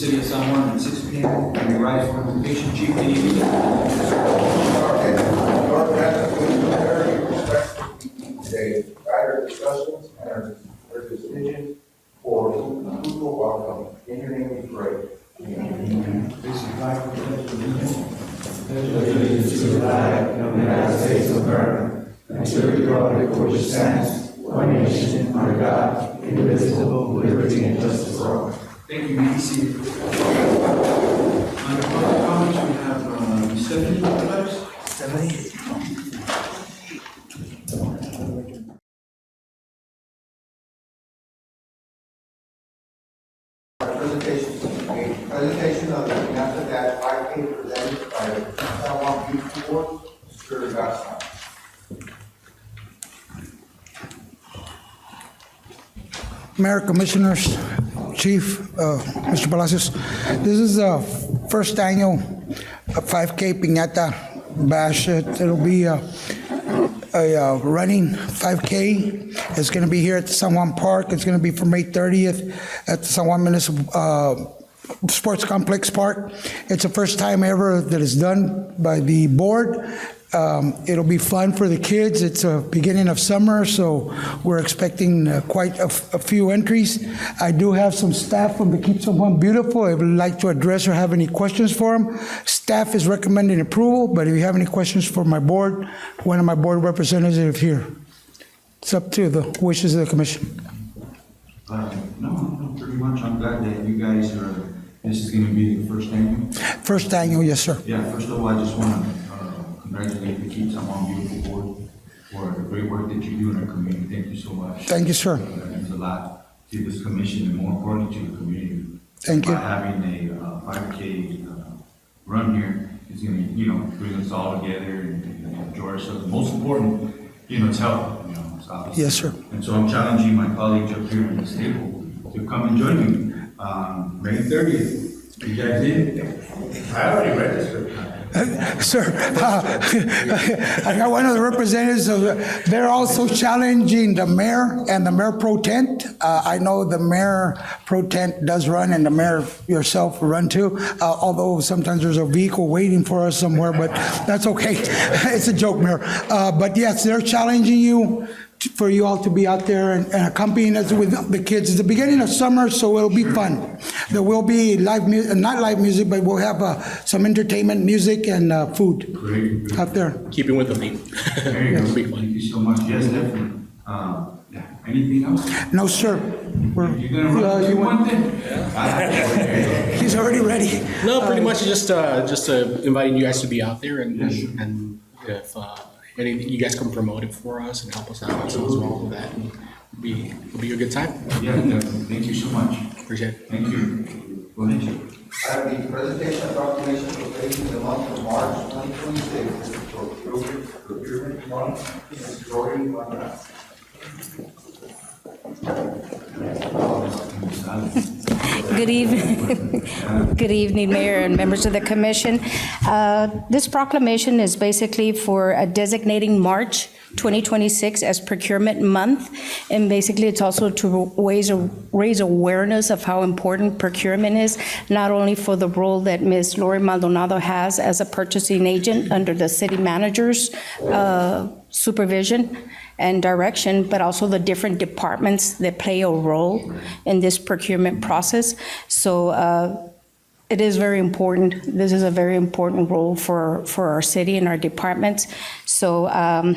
city of San Juan at 6 p.m. Can you rise for invocation, Chief? Can you do that? Lord, grant us wisdom, clarity, respect today, guide our discussions and our decisions for fruitful outcome. In your name we pray. Amen. This is life for Allegiance to the flag of the United States of America and to the republic for which stands one nation under God, indivisible, with liberty and justice for all. Thank you, may be seated. Under public comments, we have Stephanie with us. Stephanie. Presentation of the NASA 5K presented by the San Juan Youth Board, Mr. Garza. Mayor, Commissioners, Chief, Mr. Palacios, this is the first annual 5K Piñata Bash. It'll be a running 5K. It's going to be here at the San Juan Park. It's going to be from May 30th at the San Juan Municipal Sports Complex Park. It's the first time ever that it's done by the board. It'll be fun for the kids. It's a beginning of summer, so we're expecting quite a few entries. I do have some staff from the Keep San Juan Beautiful. I would like to address or have any questions for them. Staff is recommending approval, but if you have any questions for my board, one of my board representatives is here. It's up to the wishes of the commission. No, pretty much. I'm glad that you guys are, this is going to be the first annual. First annual, yes, sir. Yeah, first of all, I just want to congratulate the Keep San Juan Beautiful Board for the great work that you do in our community. Thank you so much. Thank you, sir. That means a lot to this commission and more importantly to the community. Thank you. By having a 5K run here is going to, bring us all together and enjoy ourselves. Most important, it's health. It's obvious. Yes, sir. And so I'm challenging my colleagues up here at this table to come and join me. May 30th. You guys in? I already registered. Sir, I got one of the representatives. They're also challenging the mayor and the mayor pro tem. I know the mayor pro tem does run and the mayor yourself run too, although sometimes there's a vehicle waiting for us somewhere, but that's okay. It's a joke, Mayor. But yes, they're challenging you for you all to be out there and accompanying us with the kids. It's the beginning of summer, so it'll be fun. There will be live music, not live music, but we'll have some entertainment, music, and food Great. out there. Keeping with the theme. There you go. Thank you so much. Yes, definitely. Anything else? No, sir. You gonna run you one want? thing? He's already ready. No, pretty much just inviting you guys to be out there and if anything, you guys can promote it for us and help us out as well with that. It'll be a good time. Yeah, definitely. Thank you so much. Appreciate it. Thank you. Go ahead, Chief. I have the presentation of proclamation proclaiming the month of March 2026 for procurement month. Ms. Gloria Juan. Good evening. Good evening, Mayor and members of the commission. This proclamation is basically for designating March 2026 as procurement month. And basically, it's also to raise awareness of how important procurement is, not only for the role that Ms. Lori Maldonado has as a purchasing agent under the city manager's supervision and direction, but also the different departments that play a role in this procurement process. So it is very important. This is a very important role for our city and our departments. So I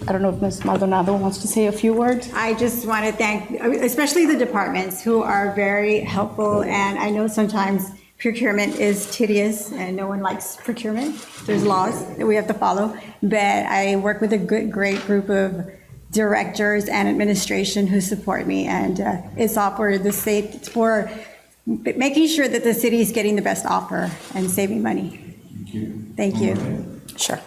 don't know if Ms. Maldonado wants to say a few words. I just want to thank, especially the departments who are very helpful. And I know sometimes procurement is tedious and no one likes procurement. There's laws that we have to follow. But I work with a great group of directors and administration who support me. And it's all for the state, it's for making sure that the city is getting the best offer and saving money. Thank you. Thank you. Sure.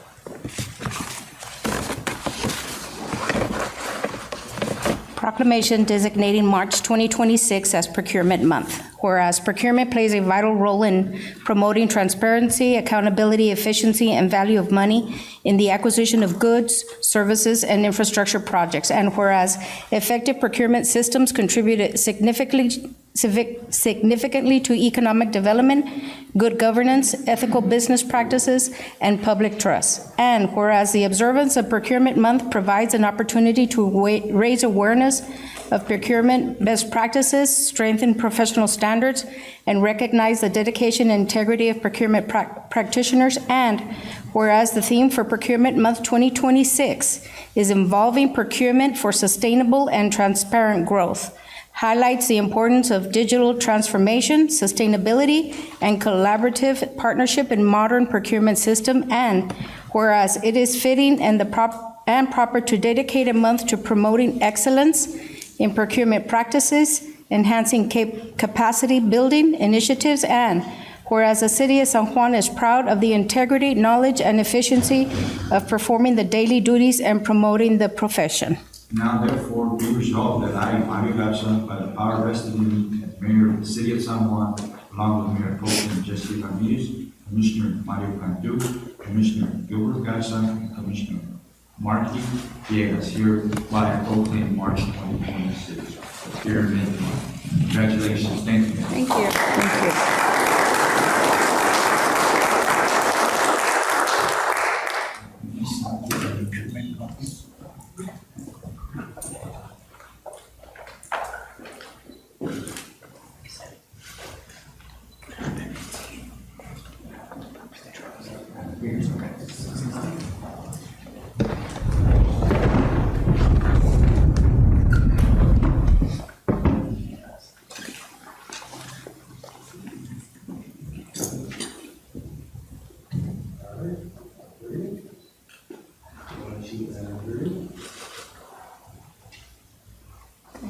Proclamation designating March 2026 as Procurement Month. Whereas procurement plays a vital role in promoting transparency, accountability, efficiency, and value of money in the acquisition of goods, services, and infrastructure projects. And whereas effective procurement systems contribute significantly significantly to economic development, good governance, ethical business practices, and public trust. And whereas the observance of Procurement Month provides an opportunity to raise awareness of procurement best practices, strengthen professional standards, and recognize the dedication and integrity of procurement practitioners. And whereas the theme for Procurement Month 2026 is involving procurement for sustainable and transparent growth, highlights the importance of digital transformation, sustainability, and collaborative partnership in modern procurement system. And whereas it is fitting and proper to dedicate a month to promoting excellence in procurement practices, enhancing capacity building initiatives, and whereas the city of San Juan is proud of the integrity, knowledge, and efficiency of performing the daily duties and promoting the profession. Now therefore be resolved that I, Mario Garza, by the power vested in me as mayor of the city of San Juan, along with Mayor Pro Tem Jesse Ramirez, Commissioner Mario Cantu, Commissioner Gilbert Garza, and Commissioner Marky Villegas, hereby proclaim March 2026 Pyramid Month. Congratulations, thank you. Thank you. Thank you.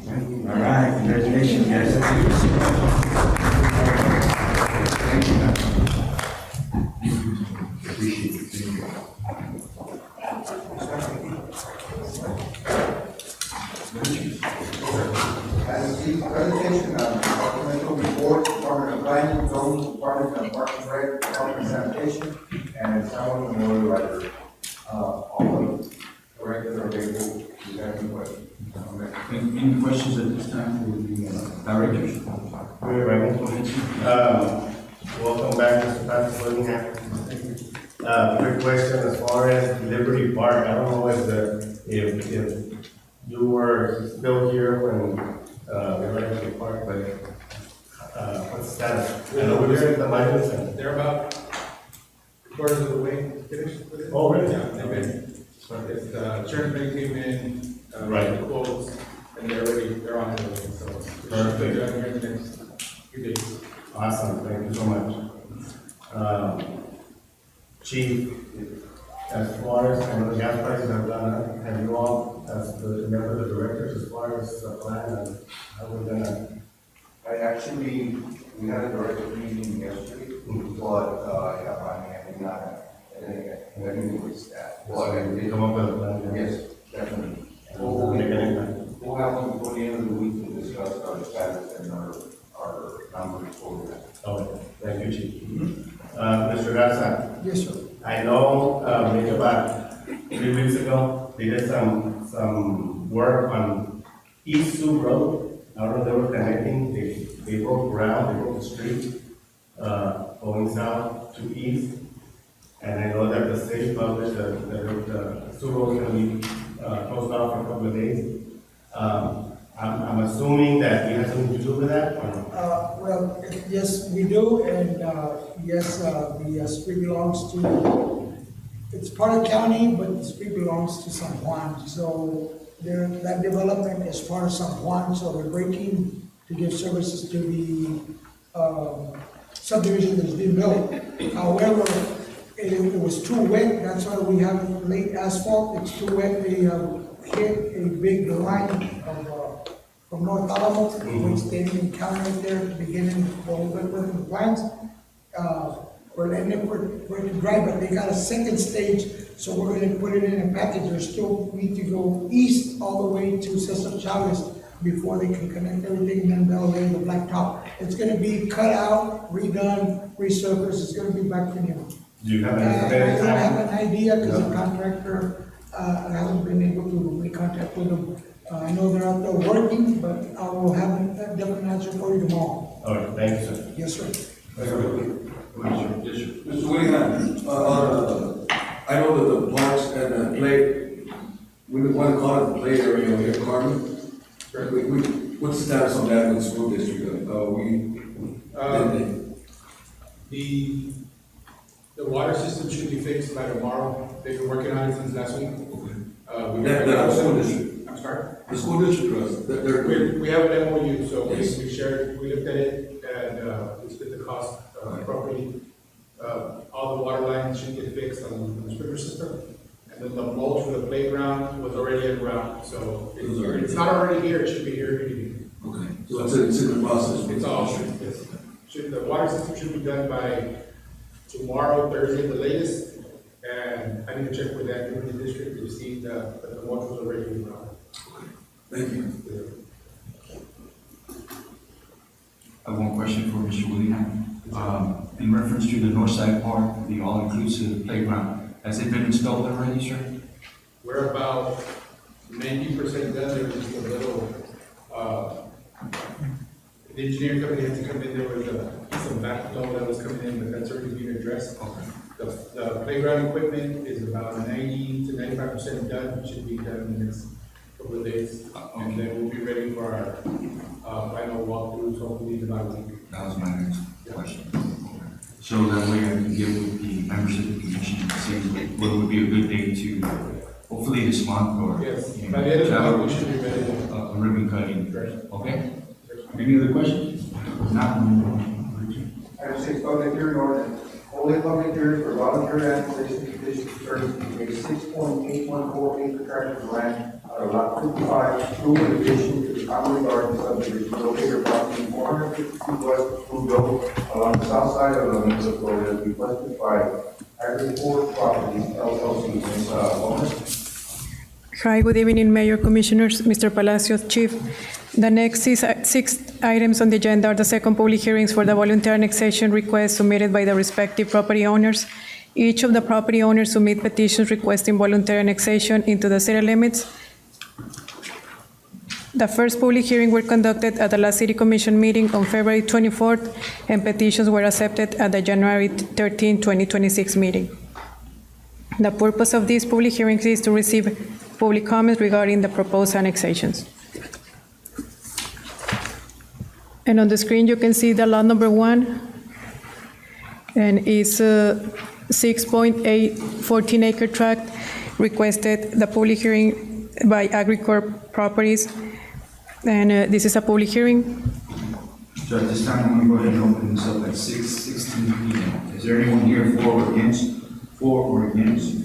All right, congratulations, guys. Thank you. Appreciate it. Thank you. As the presentation of supplemental report, Department of Planning, Zoning, Department of Parks and Rec, Department of Sanitation, and San Juan Memorial Library. All of the directors are available to have any questions. Any questions at this time for the directors? Welcome back, Mr. Patrick Willingham. Quick question as far as Liberty Park, I don't know if you were still here when we rented the park, but what's the status? I know we're doing the license and. They're about quarters of the way finished with it. Oh, really? Yeah, they've been, but it's, insurance company came in, Right. the quotes, and they're on it, so. Perfect. They're done here in the next few days. Awesome, thank you so much. Chief, as far as, I know the gas prices have gone up, have you all, as the member of the directors, as far as the plan and how we're gonna? We had a director meeting yesterday, but, I did not have anything with that. But I did Come up with a plan? Yes, definitely. We'll have one before the end of the week to discuss our status and our numbers for that. Okay, thank you, Chief. Mr. Garza, Yes, sir. I know, maybe about 3 weeks ago, they did some work on East Sioux Road. I don't know if they were connecting, they broke ground, they broke the street, going south to east. And I know that the city published that the Sioux Road is gonna be, closed off for a couple of days. I'm assuming that you have something to do with that, or no? Well, yes, we do, and yes, the street belongs to, it's part of county, but the street belongs to San Juan. So that development is part of San Juan, so we're breaking to give services to the subdivision that's been built. However, it was too wet, that's why we have late asphalt, it's too wet, they hit a big line of, from North Alamo, which they didn't encounter there at the beginning, when we went with the plans. We're letting it for it to dry, but they got a second stage, so we're gonna put it in a package. They still need to go east all the way to Cesar Chavez before they can connect everything, and then they'll lay the blacktop. It's gonna be cut out, redone, resurfaced, it's gonna be back to new. Do you have I any estimated don't have time? an idea, because the contractor hasn't been able to make contact with them. I know they're out there working, but I will have a definite answer for you tomorrow. All right, thank you, sir. Yes, sir. Mr. Willingham, I know that the parks and the play, we want to call it the play area here in Carmen. What's the status on that with the school district? The water system should be fixed by tomorrow. They've been working on it since last week. The school district, I'm sorry? the school district, We have an MOU, so we shared, we looked at it, and we split the cost appropriately. All the water lines should get fixed on the sprinkler system. And then the mulch for the playground was already in ground, so it's not already here, it should be here immediately. okay, so it's in the process. It's all, yes. The water system should be done by tomorrow, Thursday, the latest. And I need to check with that in the district to see that the mulch was already in ground. Thank you. I have one question for Mr. Willingham. In reference to the North Side Park, the all-inclusive playground, has it been installed already, sir? We're about 90% done. There was just a little, the engineering company had to come in. There was some backflow that was coming in, but that's already being addressed. Okay. The playground equipment is about 90 to 95% done. It should be done in the next couple of days. And then we'll be ready for our final walkthroughs, hopefully in about a week. That was my next question. So that way I can get with the members of the commission and see what would be a good day to, hopefully this month or. Yes, by the end of the month, we should be ready. A ribbon cutting, okay? Any other questions? Not. Item 6, public hearing ordinance. Only public hearing for voluntary annexation petition concerning a 6.814 acre tract of land out of lot 55, through in addition to the common garden subdivision located approximately 450 west of Blue Road along the south side of the limits of Florida, requested by Agriport Properties LLC. Owner. Hi, good evening, Mayor, Commissioners, Mr. Palacios, Chief. The next six items on the agenda are the second public hearings for the voluntary annexation requests submitted by the respective property owners. Each of the property owners submit petitions requesting voluntary annexation into the city limits. The first public hearing were conducted at the last City Commission meeting on February 24th, and petitions were accepted at the January 13, 2026 meeting. The purpose of these public hearings is to receive public comments regarding the proposed annexations. And on the screen, you can see the lot number 1, and it's a 6.814 acre tract requested the public hearing by Agricorp Properties, and this is a public hearing. So at this time, I'm going to go ahead and open this up at 6:16 p.m. Is there anyone here for or against? For or against?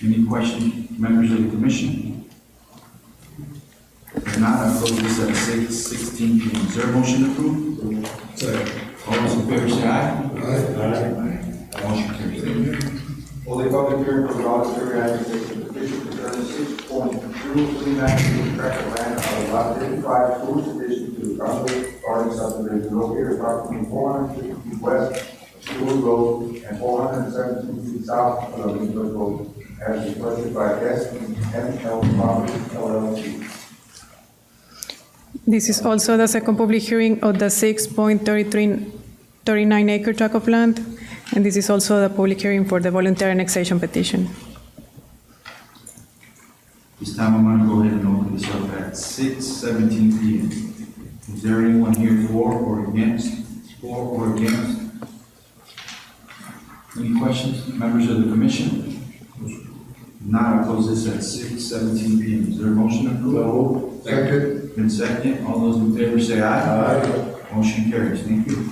Any questions, members of the commission? If not, I'll close this at 6:16 p.m. Is there a motion approved? All those in favor say aye. Aye. Motion carries. Only public hearing for voluntary annexation petition concerning 6.239 acre tract of land out of lot 55, through addition to the Conway Garden subdivision located approximately 450 west of Stewart Road and 417 feet south of the Lincoln Road, as requested by S&L Properties LLC. This is also the second public hearing of the 6.39 acre tract of land, and this is also the public hearing for the voluntary annexation petition. This time, I'm going to go ahead and open this up at 6:17 p.m. Is there anyone here for or against? For or against? Any questions, members of the commission? Now, I'll close this at 6:17 p.m. Is there a motion approved? Second. In second, all those in favor say aye. Aye. Motion carries. Thank you.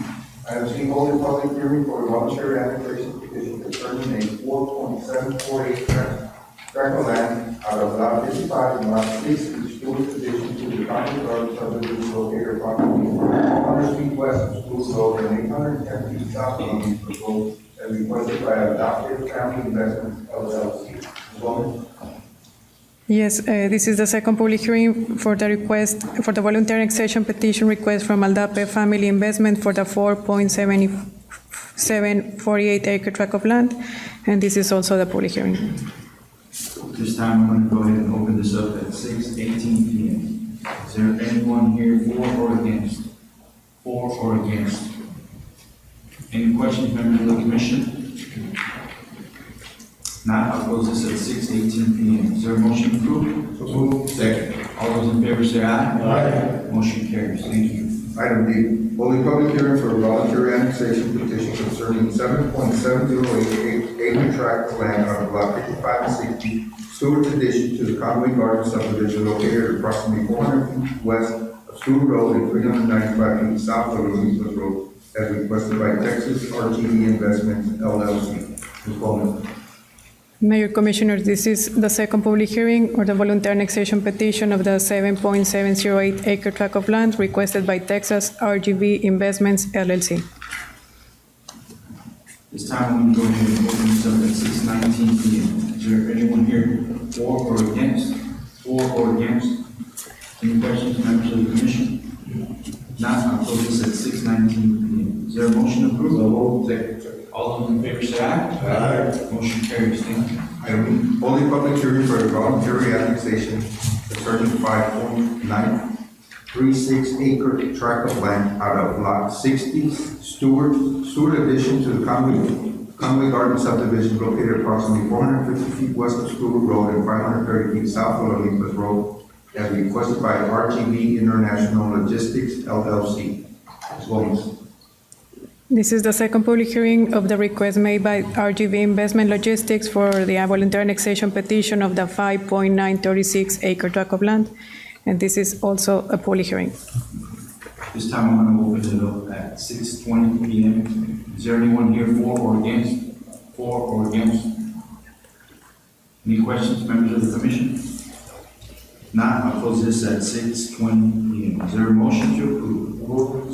Item C, holding public hearing for voluntary annexation petition concerning a 4.748 tract of land out of lot 55 and lot 6, which Stewart addition to the Conway Garden subdivision located approximately 100 feet west of Stewart Road and 810 feet south of Lincoln Road, as requested by Adopted Family Investments LLC. Woman. Yes, this is the second public hearing for the request for the voluntary annexation petition request from Aldape Family Investment for the 4.748 acre tract of land, and this is also the public hearing. This time, I'm going to go ahead and open this up at 6:18 Is there anyone here for or against? For or against? Any questions, members of the commission? Not, I'll close this at 6:18 p.m. Is there a motion approved? So moved. Second. All those in favor say aye. Aye. Motion carries. Thank you. Item D, holding public hearing for a voluntary annexation petition concerning 7.708 acre tract of land on block 55 and 60, Stewart's addition to the Conway Garden subdivision located approximately 400 feet west of Stewart Road and 395 feet south of Louisville Road, as requested by Texas RTD Investments LLC. Ms. Bowman. Mayor Commissioners, this is the second public hearing or the voluntary annexation petition of the 7.708 acre tract of land requested by Texas RGV Investments LLC. This time, I'm going to go ahead and open this up at 6:19 p.m. Is there anyone here for or against? For or against? Any questions, members of the commission? Not, I'll close this at 6:19 p.m. Is there a motion approved? So moved. Second. All those in favor say aye. Aye. Motion carries. Thank you. Item E, holding public hearing for a voluntary annexation concerning 5.936 acre tract of land out of lot 60, Stewart addition to the Conway Garden subdivision located approximately 450 feet west of Stewart Road and 530 feet south of Olympus Road, as requested by RGV International Logistics LLC. Ms. Williams. This is the second public hearing of the request made by RGV Investment Logistics for the voluntary annexation petition of the 5.936 acre tract of land, and this is also a public hearing. This time, I'm going to open it up at 6:20 p.m. Is there anyone here for or against? For or against? Any questions, members of the commission? Not, I'll close this at 6:20 p.m. Is there a motion to approve? Move.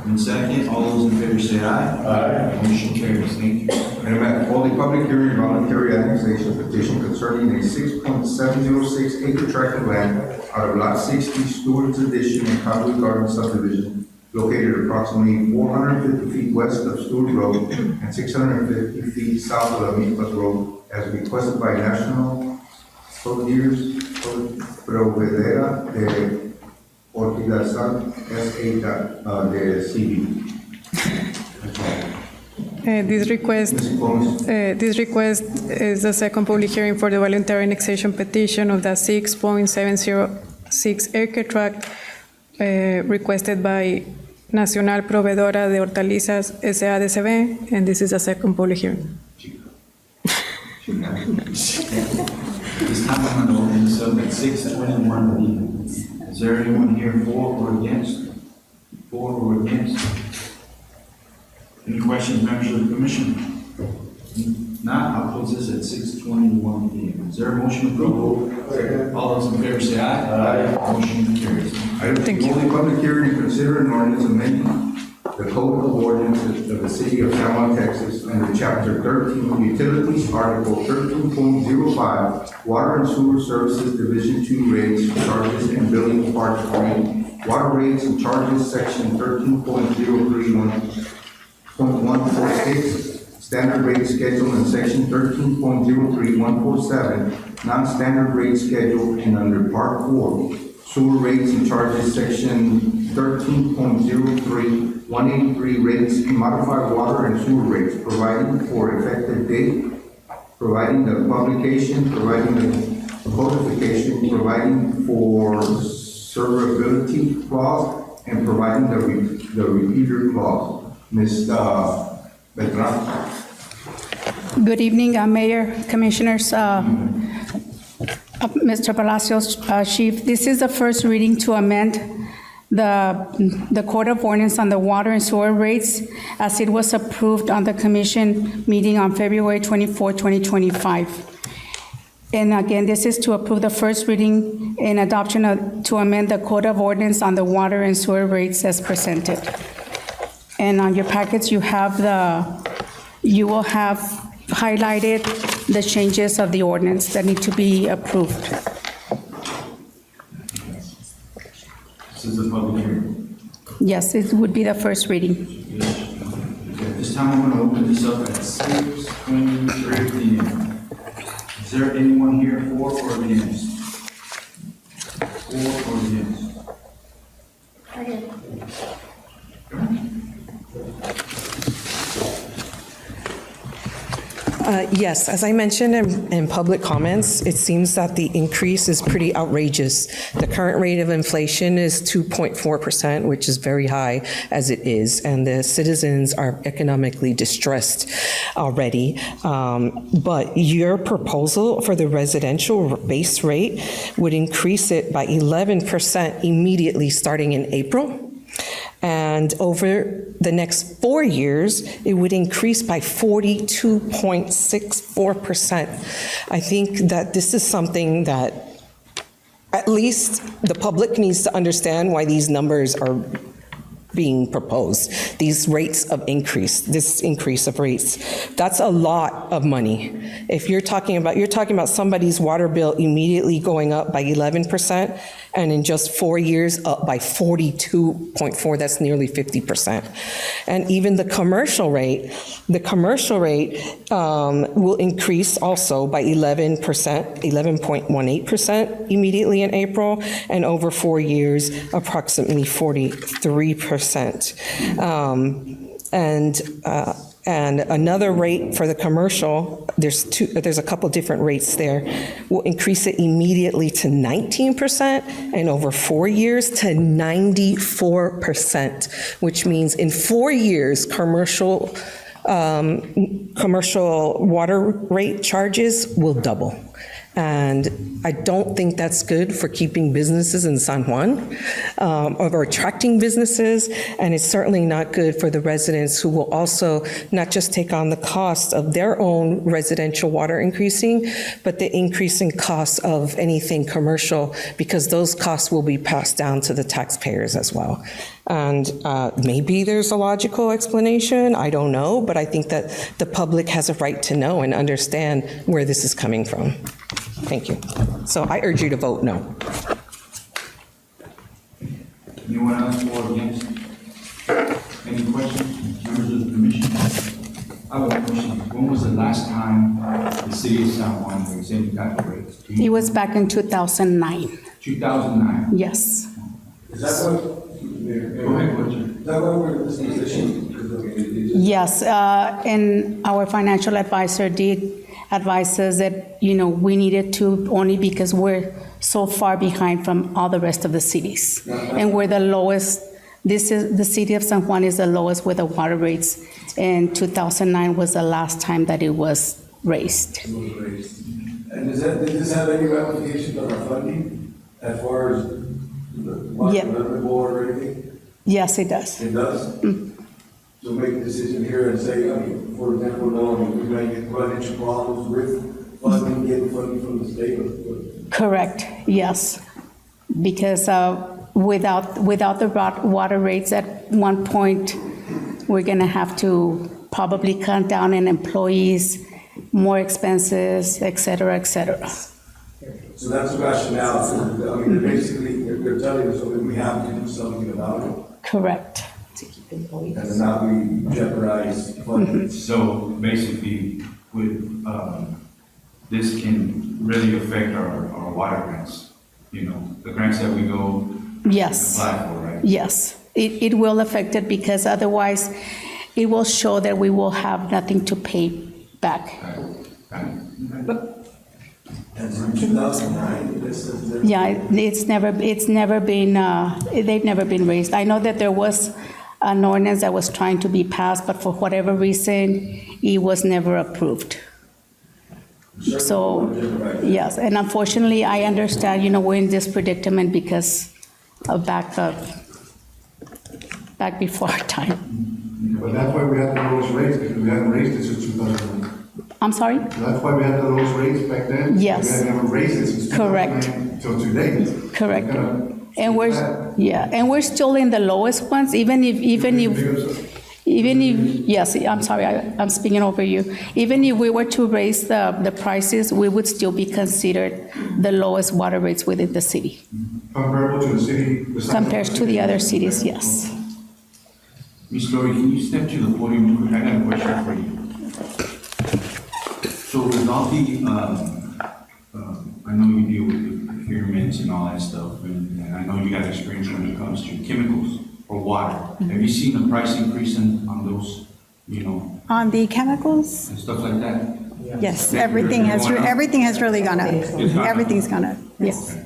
In second, all those in favor say aye. Aye. Motion carries. Thank you. Item F, holding public hearing voluntary annexation petition concerning a 6.706 acre tract of land out of lot 60, Stewart's addition and Conway Garden subdivision, located approximately 450 feet west of Stewart Road and 650 feet south of Amipas Road, as requested by National Soldiers Provedera de Ortigasan S.A. de CB. This request is the second public hearing for the voluntary annexation petition of the 6.706 acre tract requested by Nacional Proveedora de Hortalizas S.A.D.C.B., and this is the second public hearing. This time, I'm going to open this up at 6:21 p.m. Is there anyone here for or against? For or against? Any questions, members of the commission? Not, I'll close this at 6:21 p.m. Is there a motion approved? All those in favor say aye. Aye. Motion carries. Thank you. Holding public hearing to consider an ordinance amending the Code of Ordinances of the City of San Juan, Texas, under Chapter 13, Utilities, Article 13.05, Water and Sewer Services, Division 2 Rates, Charges, and Billing, Part 3, Water Rates and Charges, Section 13.031.146, Standard Rate Schedule, and Section 13.03147, Non-Standard Rate Schedule, and under Part 4, Sewer Rates and Charges, Section 13.03.183 Rates, Modified Water and Sewer Rates, providing for effective date, providing the publication, providing the codification, providing for severability clause, and providing the repeater clause. Ms. Beltran. Good evening, Mayor, Commissioners, Mr. Palacios, Chief. This is the first reading to amend the Code of Ordinance on the water and sewer rates as it was approved on the commission meeting on February 24, 2025. And again, this is to approve the first reading and adoption to amend the Code of Ordinance on the water and sewer rates as presented. And on your packets, you will have highlighted the changes of the ordinance that need to be approved. This is the public hearing. Yes, it would be the first reading. This time, I'm going to open this up at 6:23 p.m. Is there anyone here for or against? For or against? Yes, as I mentioned in public comments, it seems that the increase is pretty outrageous. The current rate of inflation is 2.4%, which is very high as it is, and the citizens are economically distressed already. But your proposal for the residential base rate would increase it by 11% immediately starting in April. And over the next 4 years, it would increase by 42.64%. I think that this is something that at least the public needs to understand why these numbers are being proposed, these rates of increase, this increase of rates. That's a lot of money. If you're talking about somebody's water bill immediately going up by 11%, and in just 4 years up by 42.4, that's nearly 50%. And even the commercial rate will increase also by 11%, 11.18% immediately in April, and over 4 years, approximately 43%. And another rate for the commercial, there's a couple different rates there, will increase it immediately to 19% and over 4 years to 94%, which means in 4 years, commercial water rate charges will double. And I don't think that's good for keeping businesses in San Juan, or attracting businesses, and it's certainly not good for the residents who will also not just take on the cost of their own residential water increasing, but the increasing costs of anything commercial, because those costs will be passed down to the taxpayers as well. And maybe there's a logical explanation, I don't know, but I think that the public has a right to know and understand where this is coming from. Thank you. So I urge you to vote no. Anyone else for or against? Any questions, members of the commission? I have a question. When was the last time the city of San Juan raised any type of rates? It was back in 2009. 2009. Yes. Is that what, Mayor, Go ahead, Richard. is that why we're in this position? Because, I mean, it just- Yes, and our financial advisor did advise us that, we needed to, only because we're so far behind from all the rest of the cities. And we're the lowest, the city of San Juan is the lowest with the water rates. And 2009 was the last time that it was raised. It was raised. And does this have any ramifications on our funding as far as the water Yeah. development board or anything? Yes, it does. It does? So make a decision here and say, for example, no, we might run into problems with funding, getting funding from the state. Correct, yes. Because without the water rates, at one point, we're going to have to probably cut down on employees, more expenses, et cetera, et cetera. So that's the rationale. So, I mean, basically, they're telling us that we have to do something about it Correct. and not we jeopardize funding. So basically, with, this can really affect our water grants, the grants that we go Yes. apply for, right? Yes, it will affect it, because otherwise it will show that we will have nothing to pay back. Got it. And from 2009, this is. Yeah, it's never been, they've never been raised. I know that there was an ordinance that was trying to be passed, but for whatever reason, it was never approved. So, yes, and unfortunately, I understand, we're in this predicament because of back before our time. But that's why we had the lowest rates, because we haven't raised it since 2009. I'm sorry? That's why we had the lowest rates back then. Yes. We had never raised it since Correct. 2009 till today. Correct. Kinda- And we're still in the lowest ones, even if, yes, I'm sorry, I'm speaking over you. Even if we were to raise the prices, we would still be considered the lowest water rates within the city, Comparable to the city. the size of compared to the city. other cities, yes. Ms. Lori, can you step to the podium quick? I got a question for you. So with all the, I know you deal with the pyramids and all that stuff, and I know you got experience when it comes to chemicals or water. Have you seen the price increase on those, On the chemicals, and stuff like that? Yes, everything has really gone up. Everything's gone up, yes.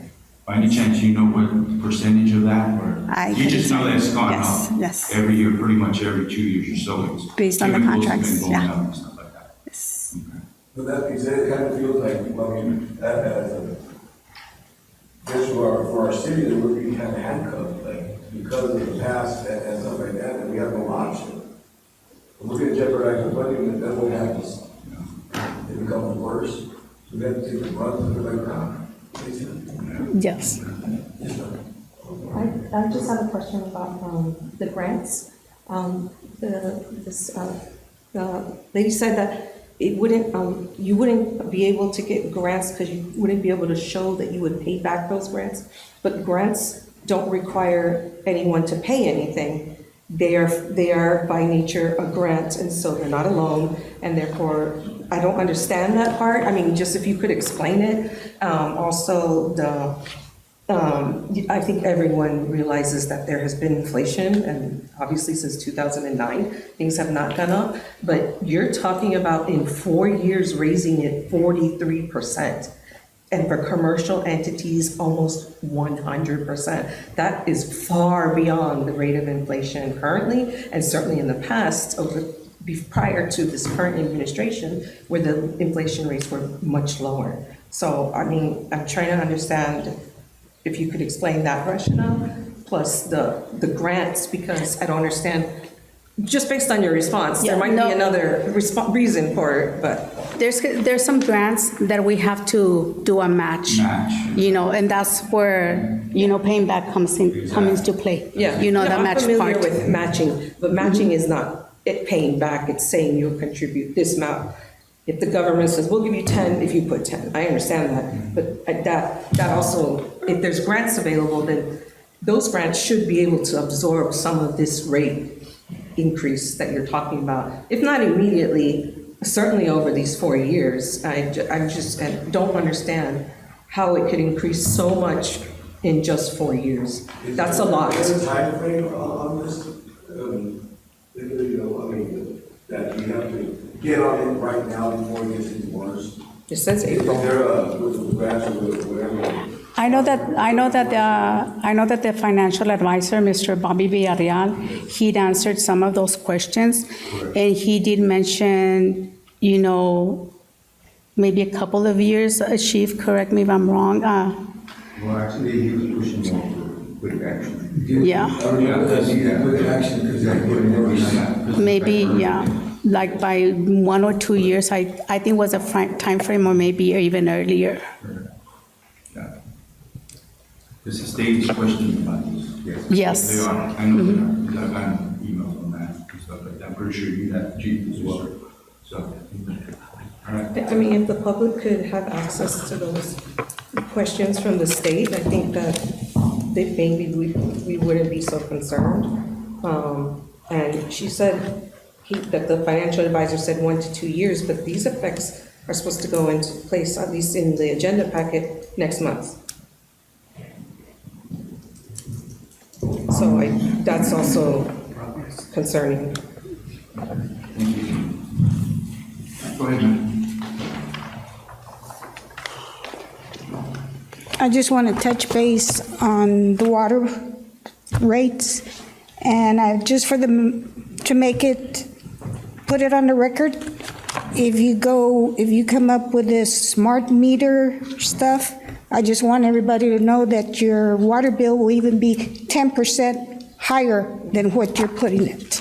By any chance, you know what percentage of that, or? I You just know that it's gone Yes, up? yes. Every year, pretty much every 2 years or so, it's. Based on the chemicals have contracts, been going yeah. up and stuff like that. Yes. Okay. But that being said, it kind of feels like, I mean, as a, just for our city, that we're being kind of handcuffed, like, because of the past and stuff like that, and we have no option. If we're gonna jeopardize the budget, that's what happens. It becomes worse, so we have to take the brunt of it like that. Yes. I just have a question about the grants. The lady said that it wouldn't, you wouldn't be able to get grants because you wouldn't be able to show that you would pay back those grants. But grants don't require anyone to pay anything. They are by nature a grant, and so they're not a loan, and therefore, I don't understand that part. I mean, just if you could explain it. Also, I think everyone realizes that there has been inflation, and obviously since 2009, things have not gone up. But you're talking about in 4 years raising it 43%. And for commercial entities, almost 100%. That is far beyond the rate of inflation currently, and certainly in the past, prior to this current administration, where the inflation rates were much lower. So, I mean, I'm trying to understand if you could explain that rationale, plus the grants, because I don't understand, just based on your response, there might be another reason for it, but. There's some grants that we have to do a match. You know, and that's where, you know, paying back comes into play. Yeah. You know, No, the match I'm part. familiar with matching, but matching is not it paying back, it's saying you'll contribute this amount. If the government says, we'll give you 10 if you put 10, I understand that, but that also, if there's grants available, then those grants should be able to absorb some of this rate increase that you're talking about. If not immediately, certainly over these 4 years. I just don't understand how it could increase so much in just 4 years. That's a lot. Is there a time frame on this? You know, I mean, that you have to get on it right now before it gets any worse? It says Is April. there with the grants or whatever? I know that the financial advisor, Mr. Bobby Villarreal, he'd answered some of those questions, and he did mention, you know, maybe a couple of years. Chief, correct me if I'm wrong. Well, actually, he was pushing more for quick action. Yeah, Quick action, because they're getting worse. maybe, yeah, like by 1 or 2 years. I think was a time frame, or maybe even earlier. Yeah. There's a stage question about this. Yes. They are, I know they are, because I've gotten emails on that and stuff like that. I'm pretty sure you have, Chief, as well. So, all right. I mean, if the public could have access to those questions from the state, I think that maybe we wouldn't be so concerned. And she said that the financial advisor said 1 to 2 years, but these effects are supposed to go into place, at least in the agenda packet, next month. So that's also concerning. Go ahead, ma'am. I just want to touch base on the water rates, and just to make it, put it on the record, if you come up with this smart meter stuff, I just want everybody to know that your water bill will even be 10% higher than what you're putting it.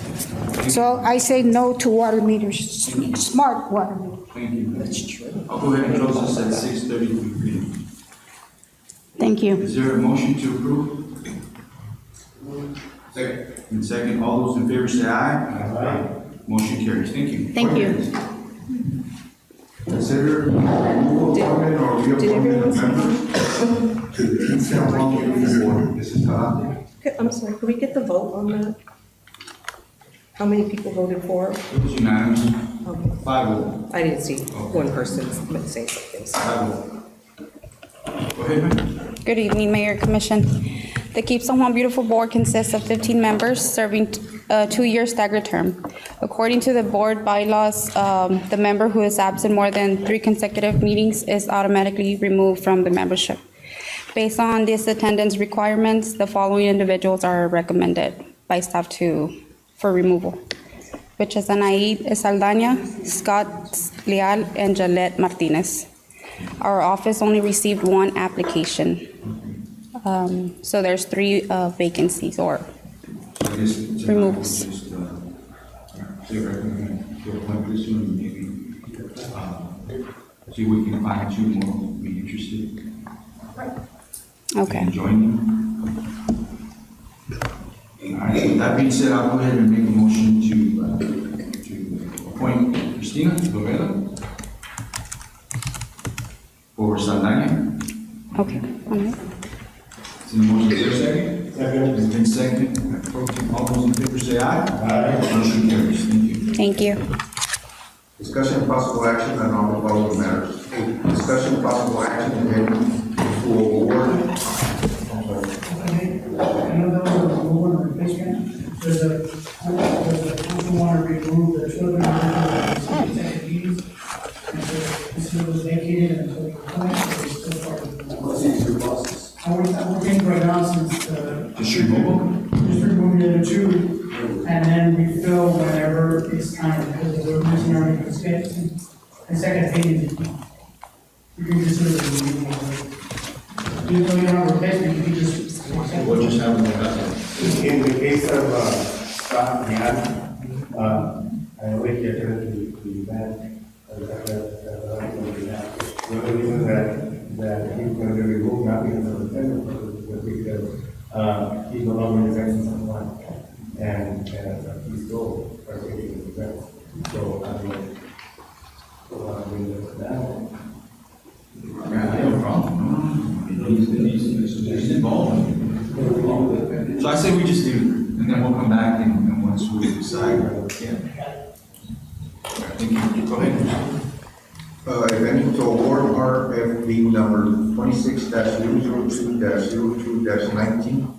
So I say no to water meters, smart water meters. Thank you. That's true. I'll go ahead and close this at 6:33 p.m. Thank you. Is there a motion to approve? Second. And second, all those in favor say aye. Aye. Motion carries. Thank you. Thank you. Consider removal, appointment, or reappointment of members to the San Juan Community Board. This is Talante. I'm sorry, could we get the vote on that? How many people voted for? It was unanimous. Okay. 5-0. I didn't see one person say something. 5-0. Go ahead, ma'am. Good evening, Mayor, Commission. The Keep San Juan Beautiful Board consists of 15 members serving a 2-year staggered term. According to the board bylaws, the member who is absent more than 3 consecutive meetings is automatically removed from the membership. Based on these attendance requirements, the following individuals are recommended by staff for removal, which is Anaid Saldaña, Scott Leal, and Jalette Martinez. Our office only received 1 application. So there's 3 vacancies or removals. Say recommend to appoint this one, maybe, see if we can find 2 more who would be interested. Okay. And join them. All right, with that being said, I'll go ahead and make a motion to appoint Cristina Lovera for Saldaña. Okay, all right. Is the motion clear, second? Second. It's been seconded. All those in favor say aye. Aye. Motion carries. Thank you. Thank you. Discussion and possible action on all the following matters. Discussion and possible action to award. I know that was a removal and replacement. There's a also want to remove the children of the second meetings. And so this was vacated until the point, so it's still part of the. What's the issue process? I'm working right now since, Just remove them? just remove the other 2, and then refill whenever it's time, because we're missing our and second opinion. You can just sort of remove it. Even though you don't have a replacement, you can just. We'll just have them. In the case of Scott Leal, I already get to that. The only reason that he's going to be removed, not because of the tender, but because he's no longer executive someone, and he's still participating in the event. So I mean, now. I have no problem. He's involved. So I say we just do, and then we'll come back and once we decide, yeah. Thank you. Go ahead. If any, to award RFP number 26-002-02-19,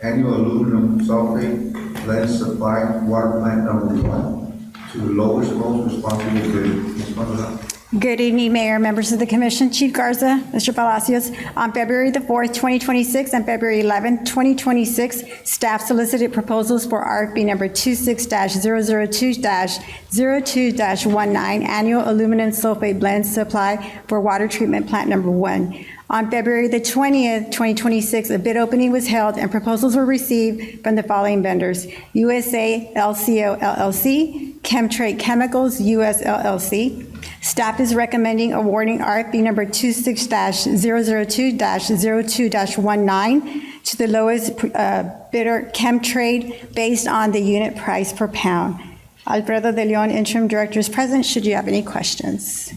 annual aluminum sulfate blend supply water plant number 1 to the lowest most responsible bidder. Ms. Manuela. Good evening, Mayor, members of the Commission, Chief Garza, Mr. Palacios. On February the 4th, 2026 and February 11th, 2026, staff solicited proposals for RFP number 26-002-02-19, annual aluminum sulfate blend supply for water treatment plant number 1. On February the 20th, 2026, a bid opening was held and proposals were received from the following vendors: USA LCO LLC, Chemtrade Chemicals US LLC. Staff is recommending awarding RFP number 26-002-02-19 to the lowest bidder, Chemtrade, based on the unit price per pound. Alfredo De Leon, Interim Director, is present. Should you have any questions?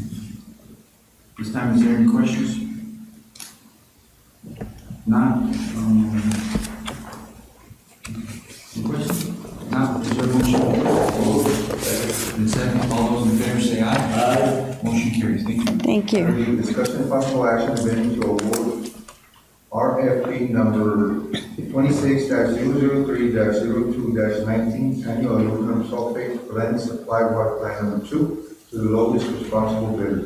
This time, is there any questions? Not, any questions? Not, is there a motion? And second, all those in favor say aye. Aye. Motion carries. Thank you. Thank you. Discussion and possible action, if any, to award RFP number 26-003-02-19, annual aluminum sulfate blend supply water plant number 2 to the lowest responsible bidder.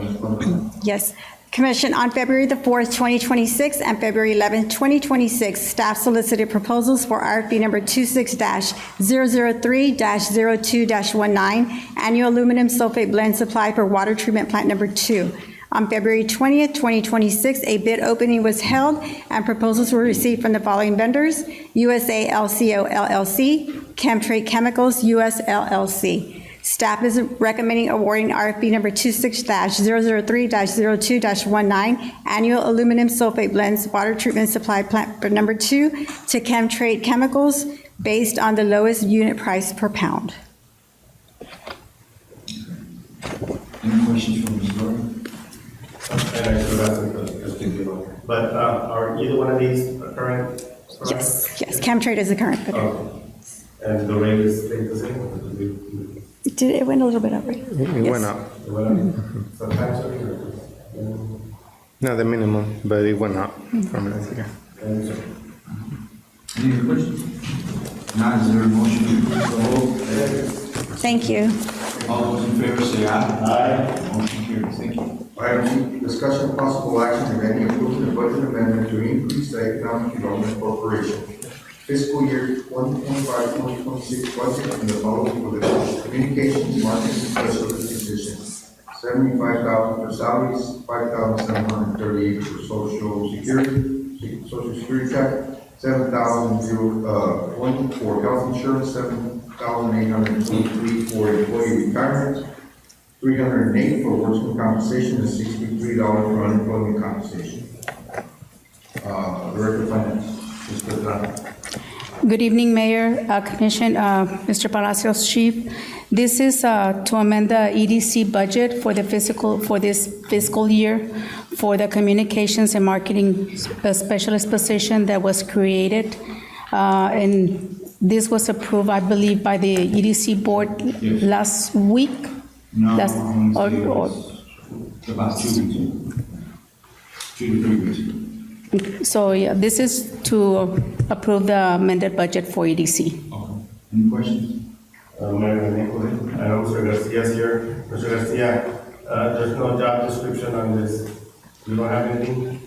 Ms. Manuela. Yes. Commission, on February the 4th, 2026 and February 11th, 2026, staff solicited proposals for RFP number 26-003-02-19, annual aluminum sulfate blend supply for water treatment plant number 2. On February 20th, 2026, a bid opening was held and proposals were received from the following vendors: USA LCO LLC, Chemtrade Chemicals US LLC. Staff is recommending awarding RFP number 26-003-02-19, annual aluminum sulfate blends water treatment supply plant number 2 to Chemtrade Chemicals based on the lowest unit price per pound. Any questions from Ms. Laura? But are either one of these current? Yes, Chemtrade is the current bidder. Okay. And the rate is the same? It went a little bit up, right? It went up. Sometimes. Not the minimum, but it went up from last year. Any other questions? Now, is there a motion to approve the whole? Thank you. All those in favor say aye. Aye. Motion carries. Thank you. Item C, discussion of possible action, if any, approving the budget amendment to increase the Economic Development Corporation fiscal year 2025-2026 budget in the following for the communications, marketing, specialist position. 75,000 for salaries, 5,738 for social security tax, 7,020 for health insurance, 7,823 for employee retirement, 308 for workers' compensation, and $63 for unemployment compensation. Director of Finance, Mr. Pedraza. Good evening, Mayor, Commission, Mr. Palacios, Chief. This is to amend the EDC budget for this fiscal year for the communications and marketing specialist position that was created. And this was approved, I believe, by the EDC board last week. No, That's- I want to say it's about 2 weeks ago. 2 to 3 weeks ago. So yeah, this is to approve the amended budget for EDC. Okay. Any questions? Mayor Nicolay, I know Mr. Garcia's here. Mr. Garcia, there's no job description on this. You don't have anything?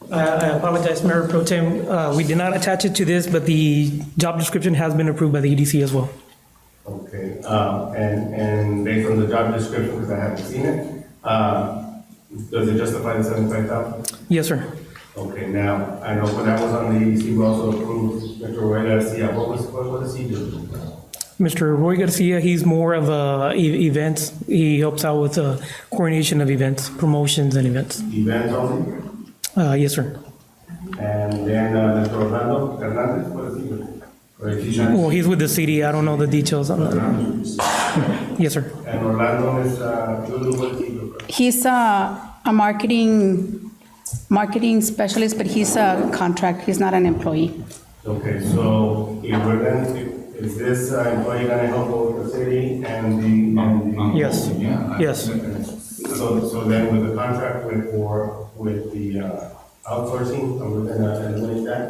I apologize, Mayor Pro Tem. We did not attach it to this, but the job description has been approved by the EDC as well. Okay, and based on the job description, because I haven't seen it, does it justify the 75,000? Yes, sir. Okay, now, I know when I was on the EDC, we also approved Mr. Roy Garcia. What does he do? Mr. Roy Garcia, he's more of events. He helps out with coordination of events, promotions and events. Events only? Yes, sir. And then Mr. Orlando Hernandez, what does he do? Or is he not- Well, he's with the city. I don't know the details on that. Yes, sir. And Orlando is, Julie, what does he do? He's a marketing specialist, but he's a contract, he's not an employee. Okay, so if we're going to, is this employee going to help with the city and the? Yes. Yeah. Yes. So then with the contract with the outsourcing, are we going to eliminate that?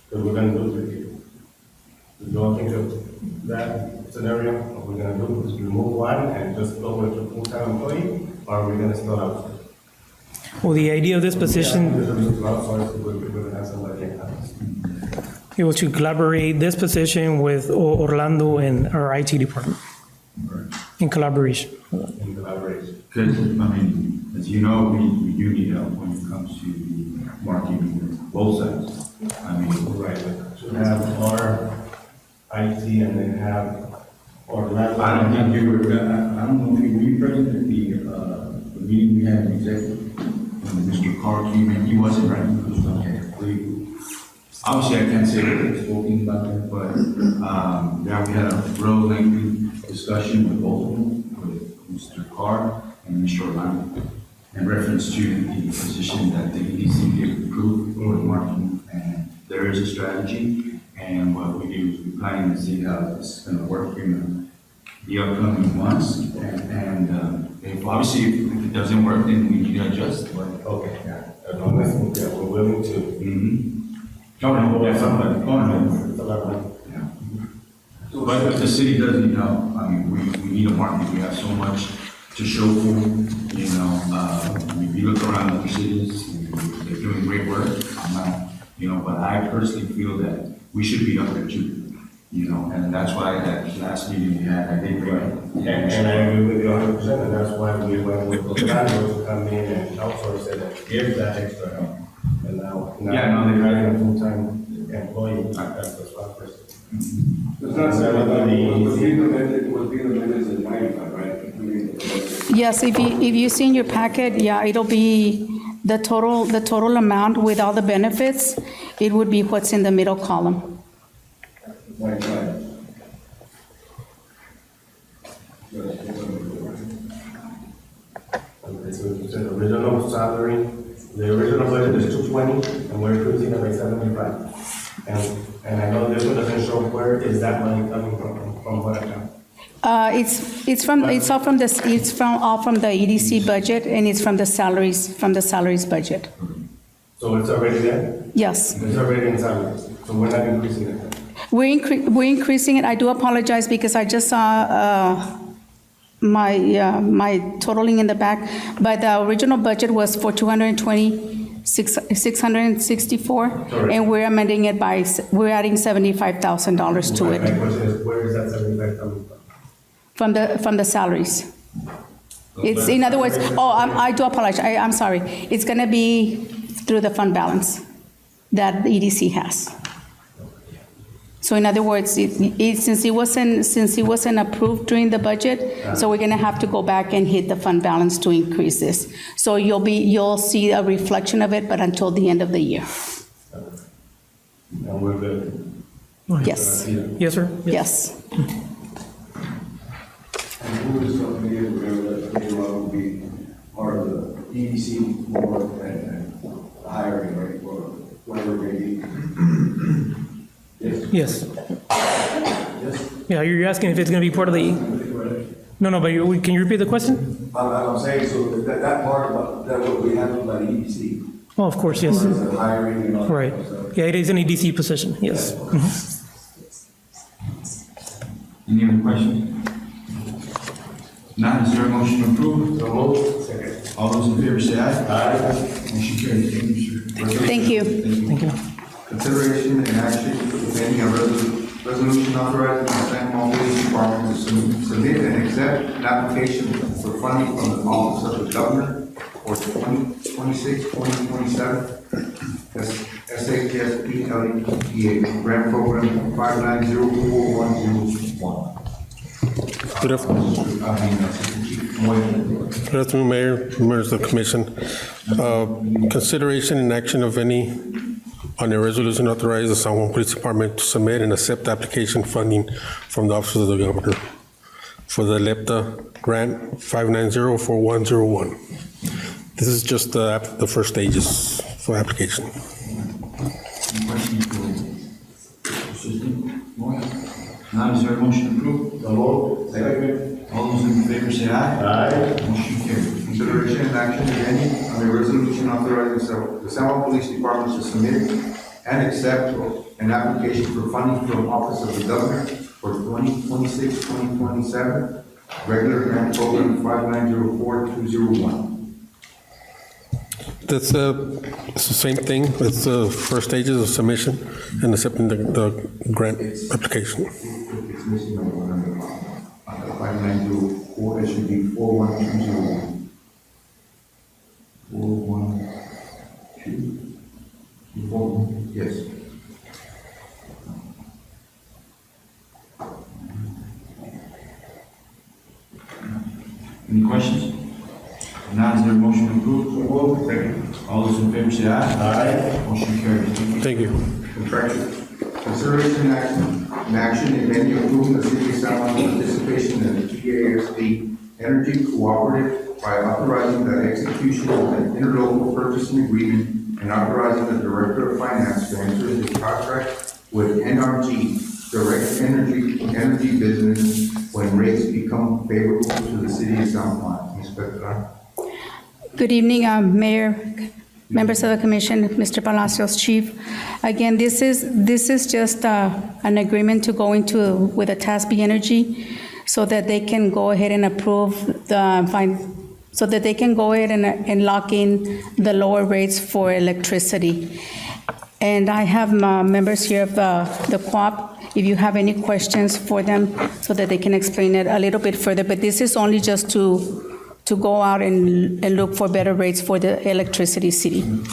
Because we're going to do it here. Do you all think of that scenario? Are we going to do is remove one and just go with a full-time employee? Or are we going to still outsource? Well, the idea of this position, We're going to have somebody in-house. it was to collaborate this position with Orlando and our IT department in collaboration. In collaboration. Because, I mean, as you know, we do need help when it comes to the marketing, both sides. I mean, Right, to have our IT and then have Orlando. I don't think you were, I don't know if you were present at the meeting we had in executive. When Mr. Carr came in, he wasn't right. He was obviously, I can't say what they're spoken about that, but, yeah, we had a real lengthy discussion with both of them, with Mr. Carr and Mr. Orlando, in reference to the position that the EDC did approve for marketing. And there is a strategy, and what we do is we plan to see how it's gonna work in the upcoming months. And if obviously, if it doesn't work, then we need to adjust. Okay, yeah, as long as we're willing to. Mm-hmm. Oh, no, yeah, somebody, oh, no. It's a lot of money. Yeah. But if the city doesn't need help, I mean, we need a market, we have so much to show for, you know, if you look around other cities, they're doing great work, I'm not, you know, but I personally feel that we should be up there too, you know, and that's why that last meeting we had, I think, And I agree with you 100%, and that's why we went with Orlando to come in and outsource it and give that extra help. And now Yeah, no, they- they're hiring a full-time employee, that's the one person. It's not saying was being amended in 95, right? Yes, if you see in your packet, yeah, it'll be the total amount with all the benefits, it would be what's in the middle column. 95. Okay, so the original salary, the original budget is 220, and we're increasing it by 75. And I know this one doesn't show where is that money coming from what account? It's all from the EDC budget, and it's from the salaries budget. So it's already there? Yes. It's already in salaries, so we're not increasing it. We're increasing it. I do apologize because I just saw my totaling in the back, but the original budget was for 664, and we're amending it by, we're adding $75,000 to My it question is, where is that 75 coming from? from the salaries. It's, in other words, I do apologize. I'm sorry. It's going to be through the fund balance that the EDC has. So in other words, since it wasn't approved during the budget, so we're going to have to go back and hit the fund balance to increase this. So you'll see a reflection of it, but until the end of the year. And we're good. Yes. Yes, sir? Yes. And who is going to be able to be part of the EDC board and hiring, right, or whatever they need? Yes. Yes. Yes. Yeah, you're asking if it's going to be part of the, no, but can you repeat the question? I'm saying, so that part, that what we have by the EDC. Oh, of course, yes. The hiring and all that Right. stuff. Yeah, it is an EDC position, yes. Mhm. Any other questions? None, is there a motion to approve? So moved. Second. All those in favor say aye. Aye. Motion carries. Thank you, sir. Thank you. Thank you. Consideration and action depending on resolution authorizing the San Juan Police Department to submit and accept an application for funding from the Office of the Governor for 2026-2027 SAPSPLEPA grant program 5904101. Good afternoon, Mayor, members of the Commission. Consideration and action of any on a resolution authorizing the San Juan Police Department to submit and accept application funding from the Office of the Governor for the LEPTA grant 5904101. This is just the first stages for application. Any questions for Assistant Moya? None, is there a motion to approve? So moved. Second. All those in favor say aye. Aye. Motion carries. Consideration and action, if any, on a resolution authorizing the San Juan Police Department to submit and accept an application for funding from Office of the Governor for 2026-2027 regular grant program 5904201. It's the same thing. It's the first stages of submission and accepting the grant application. It's missing on the 590, it should be 41201. 412, yes. Any questions? None, is there a motion to approve? Second. All those in favor say aye. Aye. Motion carries. Thank you. Contractual. Consideration and action, if any, approving the city of San Juan's participation in the TASD Energy Cooperative by authorizing the execution of an interlocal purchasing agreement and authorizing the Director of Finance to enter into contract with NRG Direct Energy Business when rates become favorable to the city of San Juan. Ms. Petra. Good evening, Mayor, members of the Commission, Mr. Palacios, Chief. Again, this is just an agreement to go into with a TASB Energy so that they can go ahead and approve so that they can go ahead and lock in the lower rates for electricity. And I have members here of the co-op, if you have any questions for them, so that they can explain it a little bit further. But this is only just to go out and look for better rates for the electricity city. Thank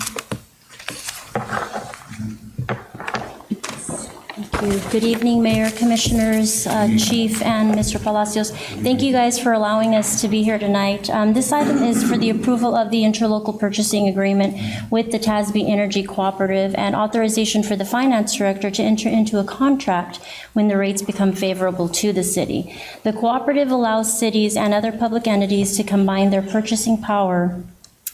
you. Good evening, Mayor, Commissioners, Chief, and Mr. Palacios. Thank you guys for allowing us to be here tonight. This item is for the approval of the interlocal purchasing agreement with the TASB Energy Cooperative and authorization for the Finance Director to enter into a contract when the rates become favorable to the city. The cooperative allows cities and other public entities to combine their purchasing power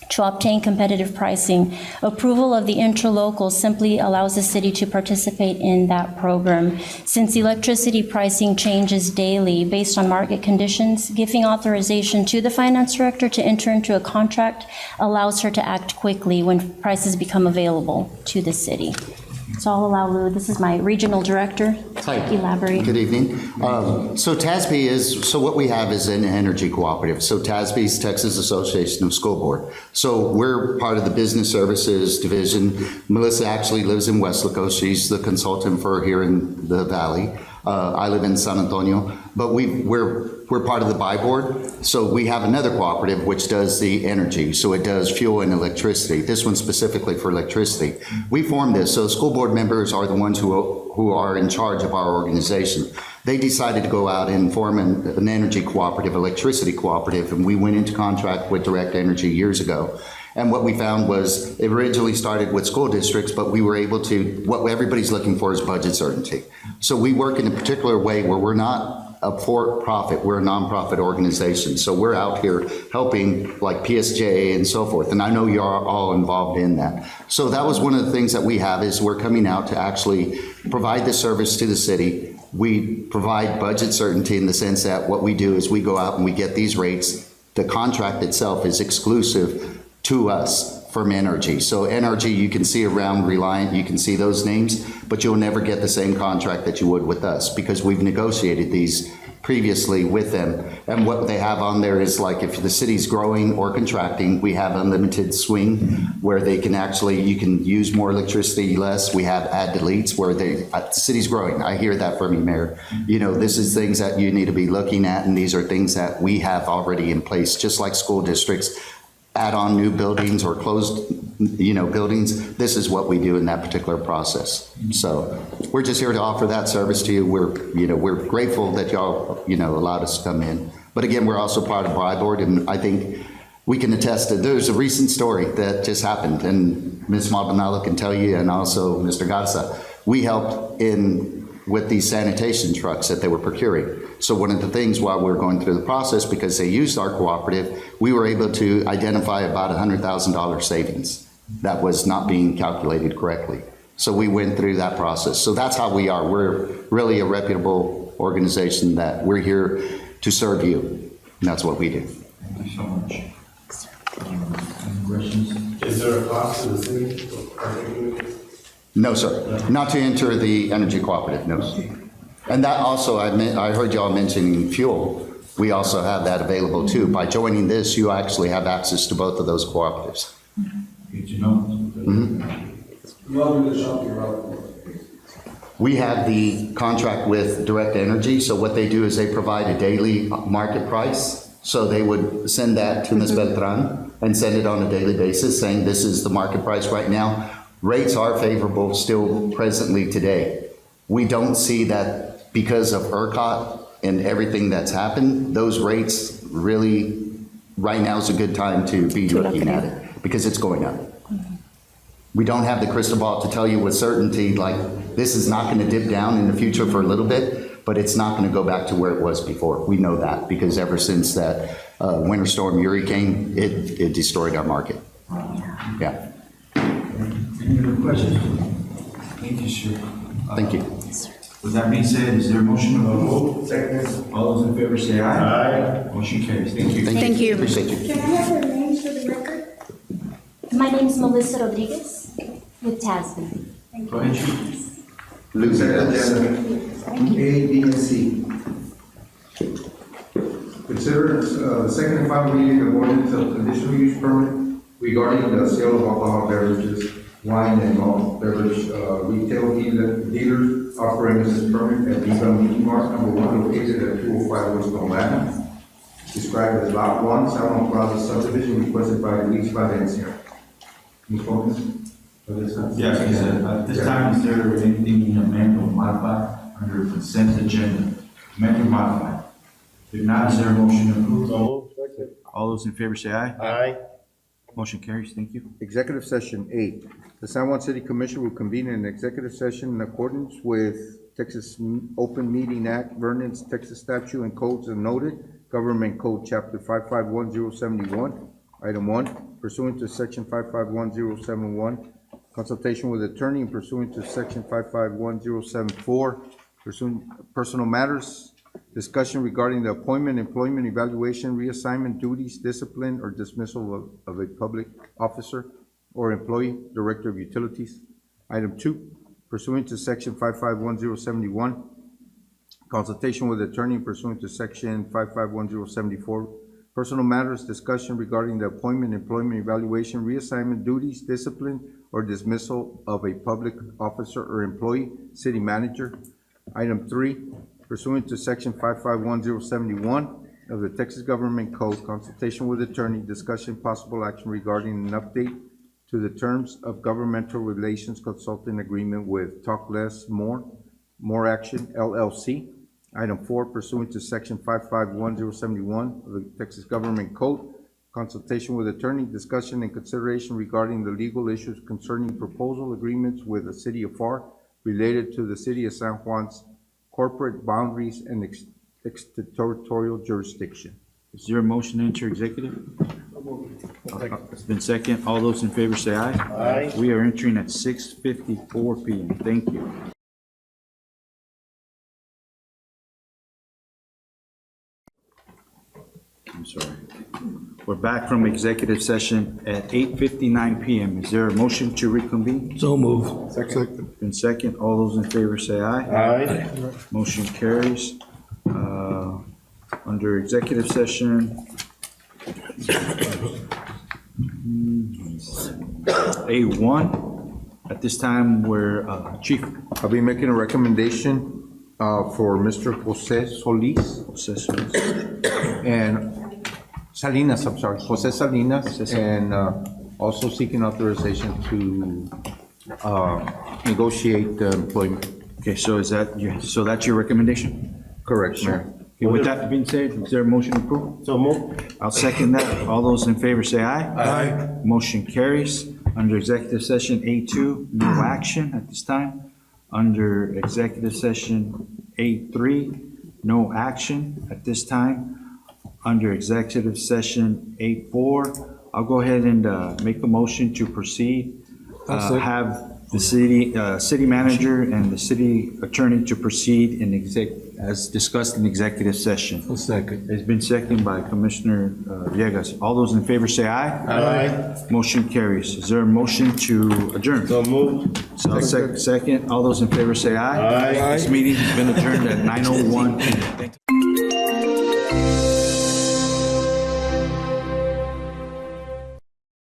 to obtain competitive pricing. Approval of the interlocal simply allows the city to participate in that program. Since electricity pricing changes daily based on market conditions, giving authorization to the finance director to enter into a contract allows her to act quickly when prices become available to the city. So I'll allow Lou, this is my regional director, elaborate. Good evening. So what we have is an energy cooperative. So TASB is Texas Association of School Board. So we're part of the Business Services Division. Melissa actually lives in Weslaco. She's the consultant for here in the Valley. I live in San Antonio, but we're part of the buy board. So we have another cooperative which does the energy. So it does fuel and electricity. This one specifically for electricity. We formed this. So school board members are the ones who are in charge of our organization. They decided to go out and form an energy cooperative, electricity cooperative, and we went into contract with Direct Energy years ago. And what we found was it originally started with school districts, but we were able to, what everybody's looking for is budget certainty. So we work in a particular way where we're not a for-profit, we're a nonprofit organization. So we're out here helping like PSJ and so forth. And I know you're all involved in that. So that was one of the things that we have is we're coming out to actually provide the service to the city. We provide budget certainty in the sense that what we do is we go out and we get these rates. The contract itself is exclusive to us from NRG. So NRG, you can see around Reliant, you can see those names, but you'll never get the same contract that you would with us because we've negotiated these previously with them. And what they have on there is like if the city's growing or contracting, we have unlimited swing where they can actually, you can use more electricity, less. We have add deletes where the city's growing. I hear that from you, Mayor. You know, this is things that you need to be looking at, and these are things that we have already in place, just like school districts add on new buildings or closed, buildings. This is what we do in that particular process. So we're just here to offer that service to you. We're grateful that y'all, allowed us to come in. But again, we're also part of Buy Board, and I think we can attest to, there's a recent story that just happened, and Ms. Maldonado can tell you, and also Mr. Garza. We helped with these sanitation trucks that they were procuring. So one of the things while we were going through the process, because they used our cooperative, we were able to identify about $100,000 savings that was not being calculated correctly. So we went through that process. So that's how we are. We're really a reputable organization that we're here to serve you. And that's what we do. Thank you so much. Any questions? Is there a cost to the city for partaking in this? No, sir. Not to enter the energy cooperative, no. And that also, I heard y'all mentioning fuel. We also have that available too. By joining this, you actually have access to both of those cooperatives. Good to know. We have the contract with Direct Energy. So what they do is they provide a daily market price. So they would send that to Ms. Beltran and send it on a daily basis saying this is the market price right now. Rates are favorable still presently today. We don't see that because of ERCOT and everything that's happened, those rates really, right now is a good time to be looking at it because it's going up. We don't have the crystal ball to tell you with certainty, like this is not going to dip down in the future for a little bit, but it's not going to go back to where it was before. We know that because ever since that Winter Storm Uri came, it destroyed our market. Yeah. Any other questions? Thank you, sir. Thank you. With that being said, is there a motion to vote? Second. All those in favor say aye. Aye. Motion carries. Thank you. Thank you. Appreciate you. Can I have your names for the record? My name is Melissa Rodriguez with TASB. Go ahead, Chief. Consent agenda, A, B, and C. Consider the second and final reading of ordinance of conditional use permit regarding the sale of alcohol beverages, wine and malt beverage retail dealers off premises permit at Viva Meat Mart number 1 located at 205 West Atlanta, described as Lot 1, San Juan Plaza subdivision requested by Luis Valencia. Ms. Gomez? Yes, at this time, is there anything you amend or modify under consent agenda? Amend or modify? If not, is there a motion to approve? All those in favor say aye. Aye. Motion carries. Thank you. Executive session 8. The San Juan City Commission will convene an executive session in accordance with Texas Open Meeting Act, Vernon's Texas statute and codes as noted, Government Code Chapter 551071, Item 1, pursuant to Section 551071, consultation with attorney and pursuant to Section 551074, personal matters, discussion regarding the appointment, employment, evaluation, reassignment, duties, discipline, or dismissal of a public officer or employee, director of utilities. Item 2, pursuant to Section 551071, consultation with attorney pursuant to section 551074, personal matters, discussion regarding the appointment, employment evaluation, reassignment, duties, discipline, or dismissal of a public officer or employee, city manager. Item 3, pursuant to section 551071 of the Texas Government Code, consultation with attorney, discussion, possible action regarding an update to the terms of governmental relations consulting agreement with Talk Less, More Action LLC. Item 4, pursuant to section 551071 of the Texas Government Code, consultation with attorney, discussion and consideration regarding the legal issues concerning proposal agreements with the city of FAR related to the city of San Juan's corporate boundaries and extraterritorial jurisdiction. Is there a motion to enter executive? It's been second. All those in favor say aye. Aye. We are entering at 6:54 PM. Thank you. I'm sorry. We're back from executive session at 8:59 PM. Is there a motion to reconvene? So move. Second. Been second. All those in favor say aye. Aye. Motion carries. Under executive session, A1, at this time, we're, Chief. I'll be making a recommendation for Mr. Jose Solis and Salinas, I'm sorry, Jose Salinas, and also seeking authorization to negotiate the employment. Okay, so is that, so that's your recommendation? Correct, Mayor. Okay, with that being said, is there a motion to approve? So move. I'll second that. All those in favor say aye. Aye. Motion carries. Under executive session A2, no action at this time. Under executive session A3, no action at this time. Under executive session A4, I'll go ahead and make a motion to proceed. Have the city manager and the city attorney to proceed in as discussed in executive session. Second. It's been seconded by Commissioner Villegas. All those in favor say aye. Aye. Motion carries. Is there a motion to adjourn? So move. So second. All those in favor say aye. Aye. This meeting has been adjourned at 9:01 PM. Thank you.